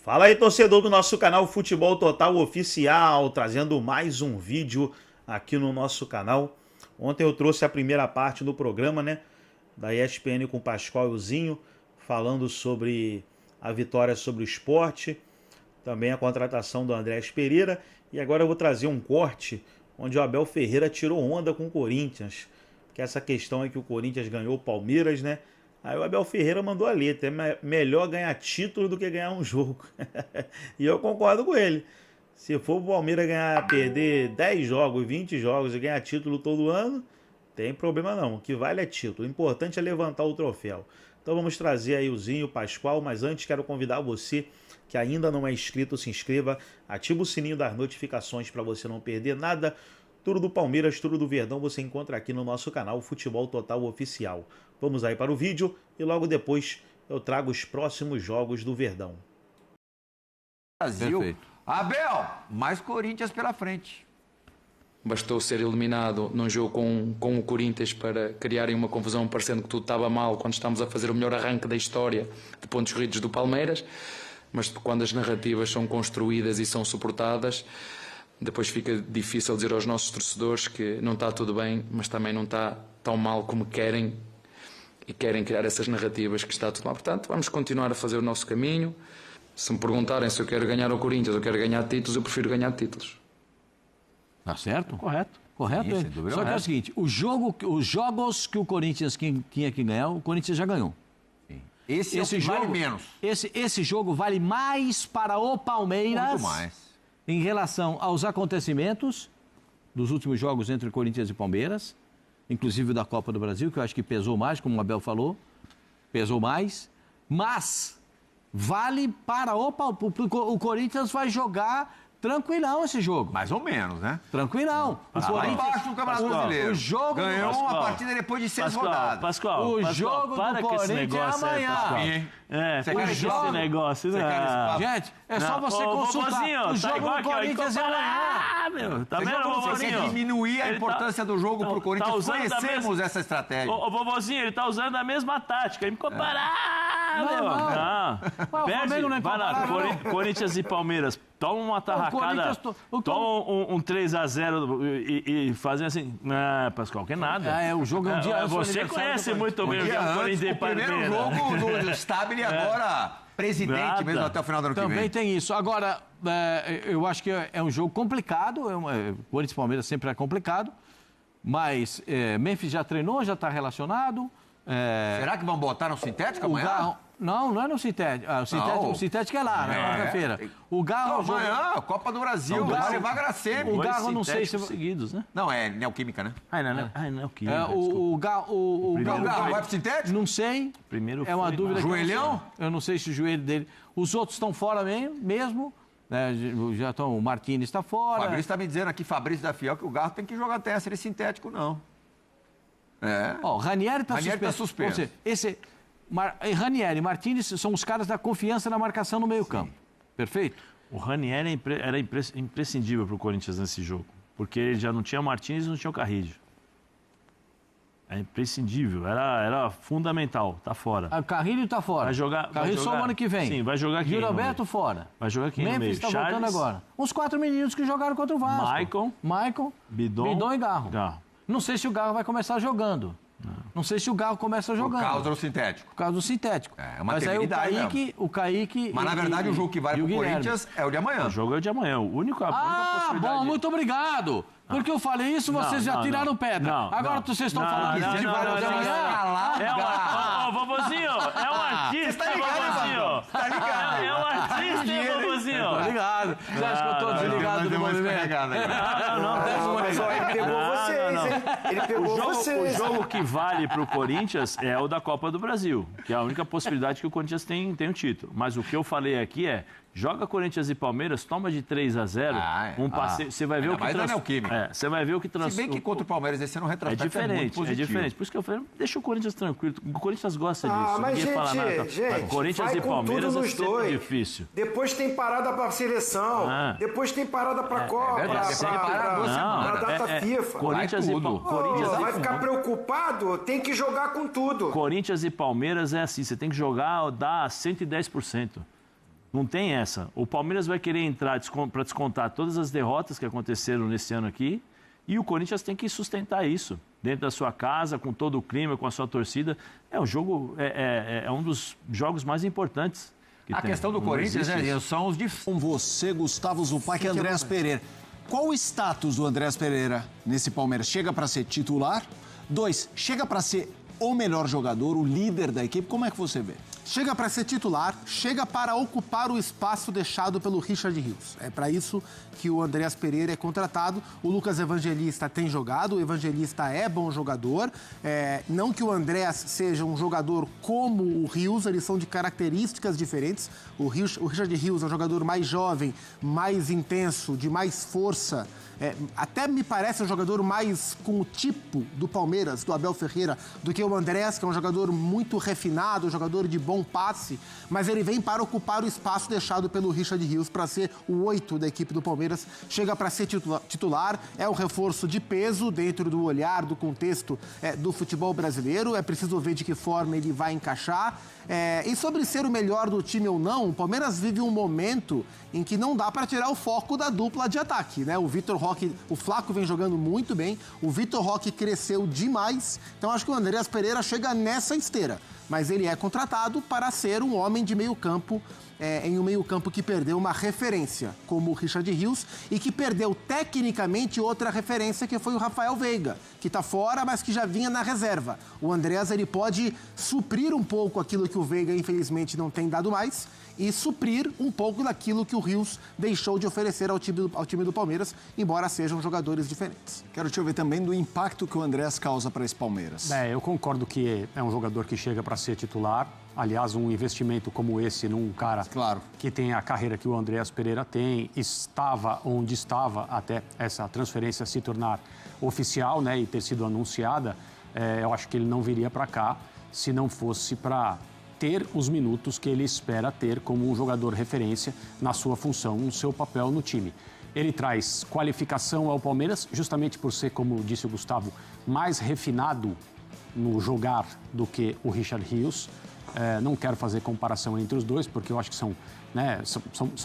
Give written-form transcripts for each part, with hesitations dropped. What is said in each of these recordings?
Fala aí, torcedor do nosso canal Futebol Total Oficial, trazendo mais um vídeo aqui no nosso canal. Ontem eu trouxe a primeira parte do programa, né, da ESPN com o Pascoal e o Zinho, falando sobre a vitória sobre o Sport, também a contratação do Andrés Pereira, e agora eu vou trazer um corte onde o Abel Ferreira tirou onda com o Corinthians, que essa questão é que o Corinthians ganhou o Palmeiras, né? Aí o Abel Ferreira mandou a letra, é melhor ganhar título do que ganhar um jogo. E eu concordo com ele. Se for o Palmeiras perder 10 jogos, 20 jogos e ganhar título todo ano, tem problema não. O que vale é título. O importante é levantar o troféu. Então vamos trazer aí o Zinho, o Pascoal, mas antes quero convidar você que ainda não é inscrito, se inscreva, ativa o sininho das notificações para você não perder nada. Tudo do Palmeiras, tudo do Verdão você encontra aqui no nosso canal Futebol Total Oficial. Vamos aí para o vídeo e logo depois eu trago os próximos jogos do Verdão. Brasil. Perfeito. Abel, mais Corinthians pela frente. Bastou ser eliminado num jogo com o Corinthians para criarem uma confusão, parecendo que tudo estava mal quando estamos a fazer o melhor arranque da história de pontos corridos do Palmeiras. Mas quando as narrativas são construídas e são suportadas, depois fica difícil dizer aos nossos torcedores que não está tudo bem, mas também não está tão mal como querem, e querem criar essas narrativas que está tudo mal. Portanto, vamos continuar a fazer o nosso caminho. Se me perguntarem se eu quero ganhar ao Corinthians ou quero ganhar títulos, eu prefiro ganhar títulos. Tá certo? Correto. Correto. Sim, Só que é o seguinte, os jogos que o Corinthians tinha que ganhar, o Corinthians já ganhou. Sim. Esse jogo vale menos. Esse jogo vale mais para o Palmeiras. Muito mais. Em relação aos acontecimentos dos últimos jogos entre Corinthians e Palmeiras, inclusive o da Copa do Brasil, que eu acho que pesou mais, como o Abel falou, pesou mais, mas vale para o Corinthians vai jogar tranquilão esse jogo. Mais ou menos, né? Tranquilão. Lá embaixo do Campeonato Brasileiro. O jogo ganhou uma partida depois de 6 rodadas. Pascoal, o jogo para do com esse Corinthians negócio é amanhã. Para com esse negócio. Gente, é só você consultar. O jogo do Corinthians é amanhã. Tá vendo, Você quer diminuir a importância do jogo pro Corinthians? Conhecemos essa estratégia. Ô, vovozinho, ele tá usando a mesma tática. Ele me comparar, não. Perde, vai lá, Corinthians e Palmeiras. Toma uma tarracada, toma um 3-0 e fazem assim. Não, Pascoal, que nada. O jogo é um dia antes. Você conhece muito bem o Corinthians e Palmeiras. O primeiro jogo do Stabile agora presidente mesmo até o final do ano que vem. Também tem isso. Agora, eu acho que é um jogo complicado. Corinthians e Palmeiras sempre é complicado. Mas Memphis já treinou, já está relacionado. Será que vão botar no sintético amanhã? Não é no sintético. O sintético é lá, na quarta-feira. O Garro... Amanhã, Copa do Brasil. Vai vagar sempre. O Garro não sei se... seguidos, né? Não, é Neoquímica, né? Neoquímica. O Garro vai pro sintético? Não sei. Primeiro é uma dúvida. Joelhão? Eu não sei se o joelho dele... Os outros estão fora mesmo. Já estão... O Martínez está fora. O Fabrício está me dizendo aqui, Fabrício da Fiel, que o Garro tem que jogar até esse sintético, não. Ranieri está suspenso. Ranieri e Martínez são os caras da confiança na marcação no meio-campo. Perfeito? O Ranieri era imprescindível para o Corinthians nesse jogo, porque ele já não tinha o Martínez e não tinha o Carrillo. É imprescindível, era fundamental, tá fora. O Carrillo tá fora. Vai jogar. Carrillo só o ano que vem. Sim, vai jogar aqui. Gilberto fora. Vai jogar aqui no meio. Memphis tá voltando agora. Os 4 meninos que jogaram contra o Vasco. Maicon, Bidon e Garro. Não sei se o Garro vai começar jogando. Não sei se o Garro começa jogando. Por causa do sintético. Por causa do sintético. É uma Mas aí o Kaique... Mas, na verdade, o jogo que vale pro Corinthians é o de amanhã. O jogo é o de amanhã. O único possibilidade... bom, muito obrigado. Porque eu falei isso, vocês já tiraram pedra. Agora vocês estão falando que de vale o de amanhã. Vovozinho, é um artista, vovozinho. Tá ligado? É um artista, vovozinho. Tô ligado. Você acha que eu tô desligado do movimento? Ele pegou vocês, hein? Ele pegou vocês. O jogo que vale pro Corinthians é o da Copa do Brasil, que é a única possibilidade que o Corinthians tem o título. Mas o que eu falei aqui é, joga Corinthians e Palmeiras, toma de 3-0, passeio, você vai ver o que você vai ver o que Se bem que contra o Palmeiras esse ano o retrospecto é muito positivo. É diferente. Por isso que eu falei, deixa o Corinthians tranquilo. O Corinthians gosta disso. Mas ninguém fala nada. Gente, Corinthians e Palmeiras é sempre difícil. Depois tem parada pra seleção. Depois tem parada pra Copa. Pra data FIFA. Corinthians vai ficar preocupado? Tem que jogar com tudo. Corinthians e Palmeiras é assim, você tem que jogar, dá 110%. Não tem essa. O Palmeiras vai querer entrar para descontar todas as derrotas que aconteceram nesse ano aqui e o Corinthians tem que sustentar isso dentro da sua casa, com todo o clima, com a sua torcida. O jogo é um dos jogos mais importantes que a tem. Questão do Corinthians são os de... Com você, Gustavo Zupac e Andréas Pereira. Qual o status do Andréas Pereira nesse Palmeiras? Chega para ser titular? 2, chega para ser o melhor jogador, o líder da equipe? Como é que você vê? Chega para ser titular, chega para ocupar o espaço deixado pelo Richard Rios. É para isso que o Andréas Pereira é contratado. O Lucas Evangelista tem jogado, o Evangelista é bom jogador. Não que o Andréas seja um jogador como o Rios, eles são de características diferentes. O Richard Rios é um jogador mais jovem, mais intenso, de mais força. Até me parece um jogador mais com o tipo do Palmeiras, do Abel Ferreira, do que o Andréas, que é um jogador muito refinado, um jogador de bom passe, mas ele vem para ocupar o espaço deixado pelo Richard Rios para ser o 8 da equipe do Palmeiras. Chega para ser titular, é um reforço de peso dentro do olhar, do contexto do futebol brasileiro. É preciso ver de que forma ele vai encaixar. E sobre ser o melhor do time ou não, o Palmeiras vive um momento em que não dá para tirar o foco da dupla de ataque, né? O Vitor Roque, o Flaco vem jogando muito bem, o Vitor Roque cresceu demais, então acho que o Andréas Pereira chega nessa esteira, mas ele é contratado para ser um homem de meio campo, em um meio-campo que perdeu uma referência, como o Richard Rios, e que perdeu tecnicamente outra referência, que foi o Rafael Veiga, que está fora, mas que já vinha na reserva. O Andréas, ele pode suprir um pouco aquilo que o Veiga, infelizmente, não tem dado mais, e suprir um pouco daquilo que o Rios deixou de oferecer ao time do Palmeiras, embora sejam jogadores diferentes. Quero te ouvir também do impacto que o Andréas causa para esse Palmeiras. Eu concordo que é um jogador que chega para ser titular. Aliás, um investimento como esse num cara que tem a carreira que o Andréas Pereira tem, estava onde estava até essa transferência se tornar oficial, né, e ter sido anunciada, eu acho que ele não viria para cá se não fosse para ter os minutos que ele espera ter como um jogador referência na sua função, no seu papel no time. Ele traz qualificação ao Palmeiras, justamente por ser, como disse o Gustavo, mais refinado no jogar do que o Richard Rios. Não quero fazer comparação entre os dois, porque eu acho que são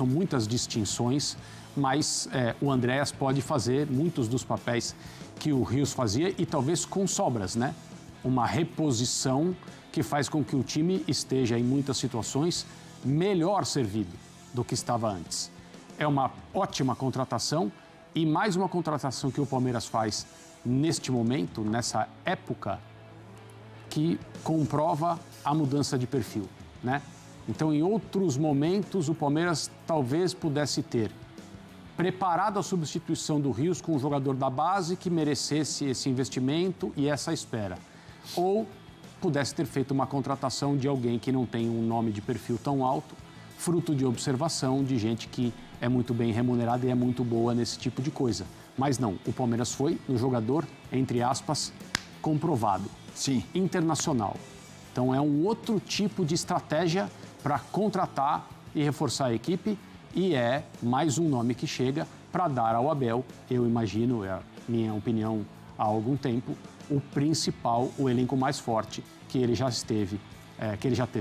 muitas distinções, mas o Andréas pode fazer muitos dos papéis que o Rios fazia e talvez com sobras, né? Uma reposição que faz com que o time esteja, em muitas situações, melhor servido do que estava antes. É uma ótima contratação e mais uma contratação que o Palmeiras faz neste momento, nessa época, que comprova a mudança de perfil, né? Então, em outros momentos, o Palmeiras talvez pudesse ter preparado a substituição do Rios com um jogador da base que merecesse esse investimento e essa espera. Ou pudesse ter feito uma contratação de alguém que não tem um nome de perfil tão alto, fruto de observação de gente que é muito bem remunerada e é muito boa nesse tipo de coisa. Mas não, o Palmeiras foi no jogador, entre aspas, comprovado. Sim. Internacional. Então é um outro tipo de estratégia para contratar e reforçar a equipe e é mais um nome que chega para dar ao Abel, eu imagino, é a minha opinião há algum tempo, o principal, o elenco mais forte que ele já teve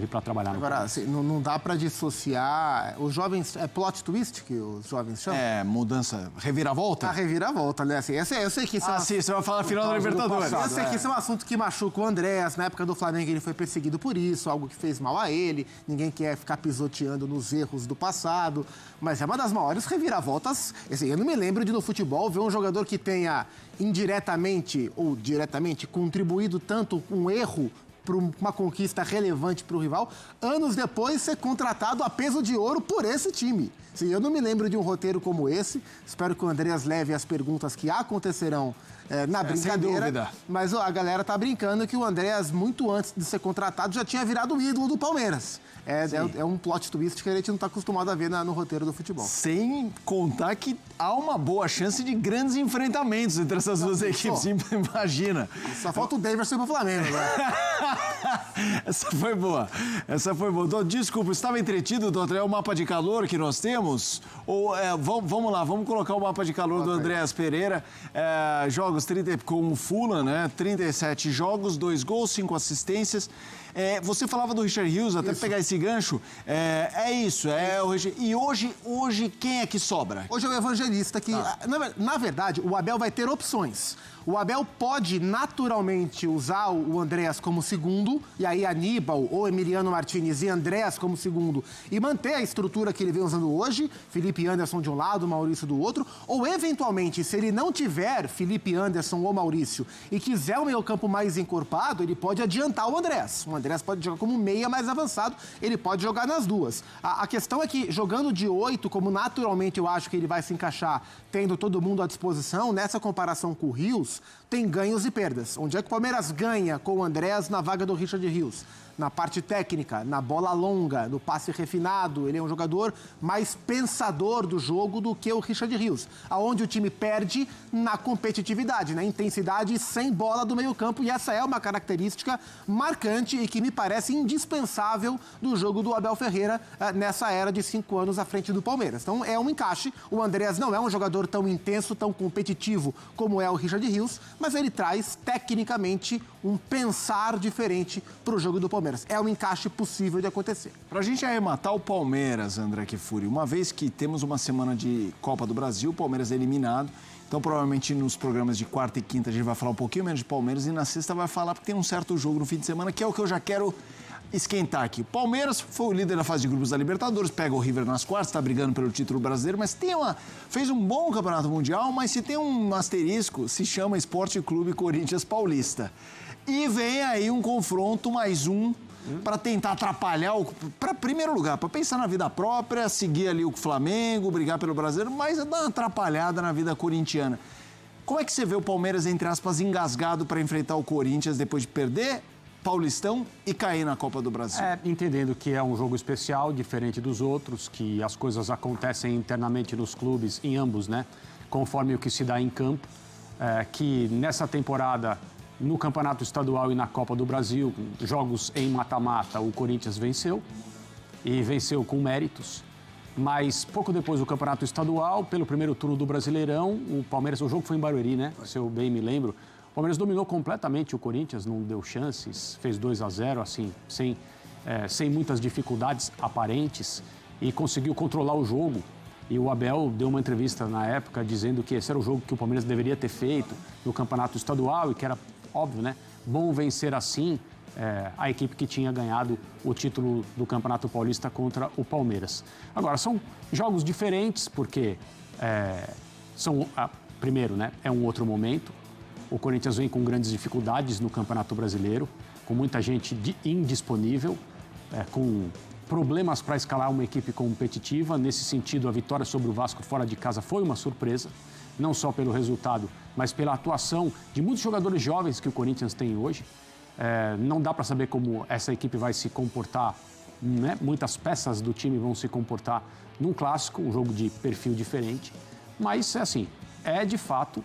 para trabalhar no Agora, assim, não dá para dissociar os jovens... É plot twist que os jovens chamam? Mudança, reviravolta? A reviravolta, né? Assim, eu sei que isso sim, você vai falar final da Libertadores. Eu sei que isso é um assunto que machuca o Andréas. Na época do Flamengo ele foi perseguido por isso, algo que fez mal a ele. Ninguém quer ficar pisoteando nos erros do passado. Mas é uma das maiores reviravoltas. Assim, eu não me lembro de no futebol ver um jogador que tenha indiretamente ou diretamente contribuído tanto com um erro para uma conquista relevante para o rival, anos depois ser contratado a peso de ouro por esse time. Sim, eu não me lembro de um roteiro como esse. Espero que o Andréas leve as perguntas que acontecerão na brincadeira. Sem dúvida. Mas a galera tá brincando que o Andréas, muito antes de ser contratado, já tinha virado o ídolo do Palmeiras. É um plot twist que a gente não está acostumado a ver no roteiro do futebol. Sem contar que há uma boa chance de grandes enfrentamentos entre essas duas equipes, imagina. Só falta o Davidson para o Flamengo agora. Essa foi boa. Desculpa, estava entretido, doutor? É o mapa de calor que nós temos? Ou vamos lá, vamos colocar o mapa de calor do Andréas Pereira. Jogos 30 com o Fulham, né? 37 jogos, 2 gols, 5 assistências. Você falava do Richard Rios, até pegar esse gancho. E hoje quem é que sobra? Hoje é o Evangelista que, na verdade, o Abel vai ter opções. O Abel pode naturalmente usar o Andréas como segundo, e aí Aníbal ou Emiliano Martinez e Andréas como segundo, e manter a estrutura que ele vem usando hoje, Felipe Anderson de um lado, Maurício do outro, ou eventualmente, se ele não tiver Felipe Anderson ou Maurício e quiser o meio-campo mais encorpado, ele pode adiantar o Andréas. O Andréas pode jogar como meia mais avançado, ele pode jogar nas duas. A questão é que, jogando de 8, como naturalmente eu acho que ele vai se encaixar, tendo todo mundo à disposição, nessa comparação com o Rios, tem ganhos e perdas. Onde é que o Palmeiras ganha com o Andréas na vaga do Richard Rios? Na parte técnica, na bola longa, no passe refinado. Ele é um jogador mais pensador do jogo do que o Richard Rios. Aonde o time perde na competitividade, na intensidade sem bola do meio-campo. E essa é uma característica marcante e que me parece indispensável do jogo do Abel Ferreira nessa era de 5 anos à frente do Palmeiras. Então é um encaixe. O Andréas não é um jogador tão intenso, tão competitivo como é o Richard Rios, mas ele traz tecnicamente um pensar diferente para o jogo do Palmeiras. É um encaixe possível de acontecer. Pra gente arrematar o Palmeiras, André Kfouri, uma vez que temos uma semana de Copa do Brasil, o Palmeiras é eliminado, então provavelmente nos programas de quarta e quinta a gente vai falar um pouquinho menos de Palmeiras e na sexta vai falar porque tem um certo jogo no fim de semana, que é o que eu já quero esquentar aqui. O Palmeiras foi o líder da fase de grupos da Libertadores, pega o River nas quartas, está brigando pelo título brasileiro, mas fez um bom campeonato mundial, mas se tem um asterisco, se chama Esporte Clube Corinthians Paulista. E vem aí um confronto, mais um, para tentar atrapalhar, para primeiro lugar, para pensar na vida própria, seguir ali o Flamengo, brigar pelo brasileiro, mas dar uma atrapalhada na vida corintiana. Como é que você vê o Palmeiras, entre aspas, engasgado para enfrentar o Corinthians depois de perder Paulistão e cair na Copa do Brasil? Entendendo que é um jogo especial, diferente dos outros, que as coisas acontecem internamente nos clubes, em ambos, né? Conforme o que se dá em campo, que nessa temporada, no Campeonato Estadual e na Copa do Brasil, jogos em mata-mata, o Corinthians venceu, e venceu com méritos. Mas pouco depois do Campeonato Estadual, pelo primeiro turno do Brasileirão, o Palmeiras, o jogo foi em Barueri, né? Se eu bem me lembro, o Palmeiras dominou completamente o Corinthians, não deu chances, fez 2-0, assim, sem muitas dificuldades aparentes, e conseguiu controlar o jogo. E o Abel deu uma entrevista na época dizendo que esse era o jogo que o Palmeiras deveria ter feito no Campeonato Estadual e que era, óbvio, né, bom vencer assim a equipe que tinha ganhado o título do Campeonato Paulista contra o Palmeiras. Agora, são jogos diferentes porque primeiro, né, é um outro momento. O Corinthians vem com grandes dificuldades no Campeonato Brasileiro, com muita gente indisponível, com problemas para escalar uma equipe competitiva. Nesse sentido, a vitória sobre o Vasco fora de casa foi uma surpresa, não só pelo resultado, mas pela atuação de muitos jogadores jovens que o Corinthians tem hoje. Não dá para saber como essa equipe vai se comportar, né? Muitas peças do time vão se comportar num clássico, um jogo de perfil diferente. Mas, assim, de fato,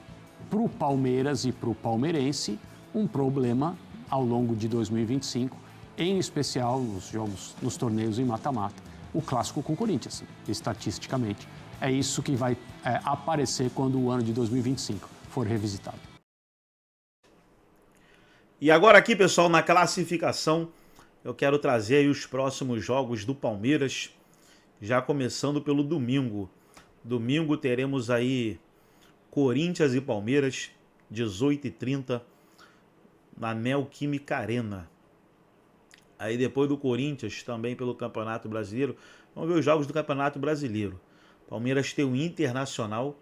para o Palmeiras e para o palmeirense, um problema ao longo de 2025, em especial nos jogos, nos torneios em mata-mata, o clássico com o Corinthians, estatisticamente. É isso que vai aparecer quando o ano de 2025 for revisitado. E agora aqui, pessoal, na classificação, eu quero trazer aí os próximos jogos do Palmeiras, já começando pelo domingo. Domingo teremos aí Corinthians e Palmeiras, 18h30, na Neoquímica Arena. Aí depois do Corinthians, também pelo Campeonato Brasileiro, vamos ver os jogos do Campeonato Brasileiro. Palmeiras tem o Internacional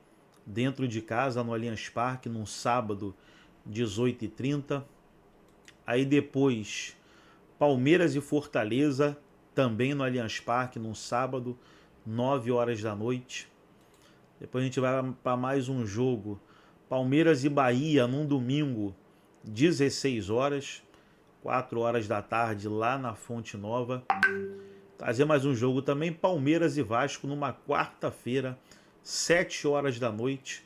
dentro de casa, no Allianz Parque, num sábado, 18h30. Aí depois, Palmeiras e Fortaleza, também no Allianz Parque, num sábado, 9h. Depois a gente vai para mais um jogo. Palmeiras e Bahia, num domingo, 16h, 4h, lá na Fonte Nova. Trazer mais um jogo também, Palmeiras e Vasco, numa quarta-feira, 7h,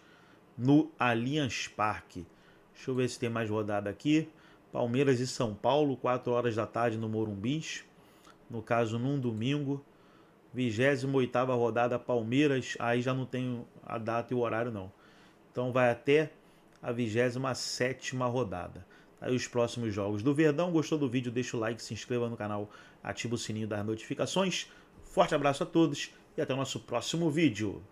no Allianz Parque. Deixa eu ver se tem mais rodada aqui. Palmeiras e São Paulo, 4h no Morumbis. No caso, num domingo. 28ª rodada, Palmeiras. Aí já não tenho a data e o horário, não. Então vai até a 27ª rodada. aí os próximos jogos do Verdão. Gostou do vídeo? Deixa o like, se inscreva no canal, ativa o sininho das notificações. Forte abraço a todos e até o nosso próximo vídeo.